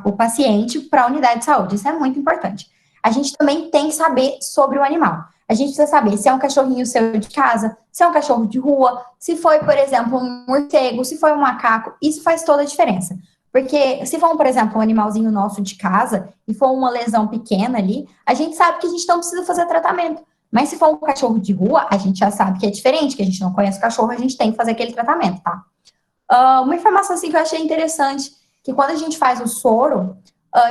o paciente para a unidade de saúde. Isso é muito importante. A gente também tem que saber sobre o animal. A gente precisa saber se é um cachorrinho seu de casa, se é um cachorro de rua, se foi, por exemplo, um morcego, se foi um macaco. Isso faz toda a diferença. Porque se for, por exemplo, um animalzinho nosso de casa e for uma lesão pequena ali, a gente sabe que a gente não precisa fazer tratamento. Mas se for um cachorro de rua, a gente já sabe que é diferente, que a gente não conhece o cachorro, a gente tem que fazer aquele tratamento, tá? Uma informação assim que eu achei interessante, que quando a gente faz o soro,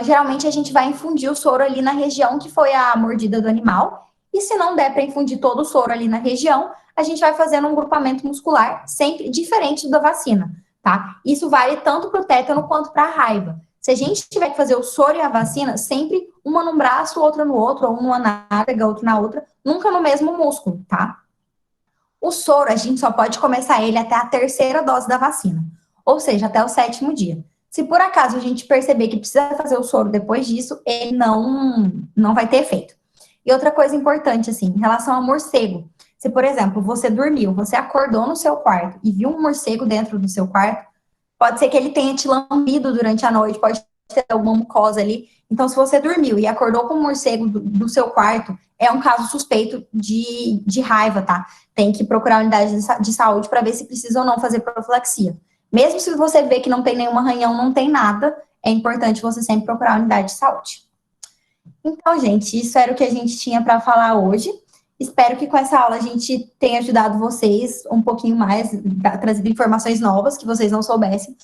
geralmente a gente vai infundir o soro ali na região que foi a mordida do animal, e se não der para infundir todo o soro ali na região, a gente vai fazendo um grupamento muscular, sempre diferente da vacina, tá? Isso vale tanto para o tétano quanto para a raiva. Se a gente tiver que fazer o soro e a vacina, sempre uma num braço, outra no outro, ou uma na nádega, outra na outra, nunca no mesmo músculo, tá? O soro, a gente só pode começar ele até a 3ª dose da vacina, ou seja, até o 7º dia. Se por acaso a gente perceber que precisa fazer o soro depois disso, ele não vai ter efeito. E outra coisa importante, assim, em relação ao morcego. Se, por exemplo, você dormiu, você acordou no seu quarto e viu um morcego dentro do seu quarto, pode ser que ele tenha te lambido durante a noite, pode ter alguma mucosa ali. Então, se você dormiu e acordou com um morcego do seu quarto, é um caso suspeito de raiva, tá? Tem que procurar a unidade de saúde para ver se precisa ou não fazer profilaxia. Mesmo se você vê que não tem nenhum arranhão, não tem nada, é importante você sempre procurar a unidade de saúde. Então, gente, isso era o que a gente tinha para falar hoje. Espero que com essa aula a gente tenha ajudado vocês um pouquinho mais, trazido informações novas que vocês não soubessem.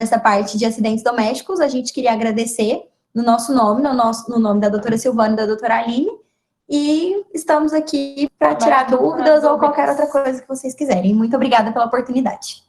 Nessa parte de acidentes domésticos, a gente queria agradecer no nosso nome, no nome da doutora Silvana e da doutora Aline, e estamos aqui para tirar dúvidas ou qualquer outra coisa que vocês quiserem. Muito obrigada pela oportunidade.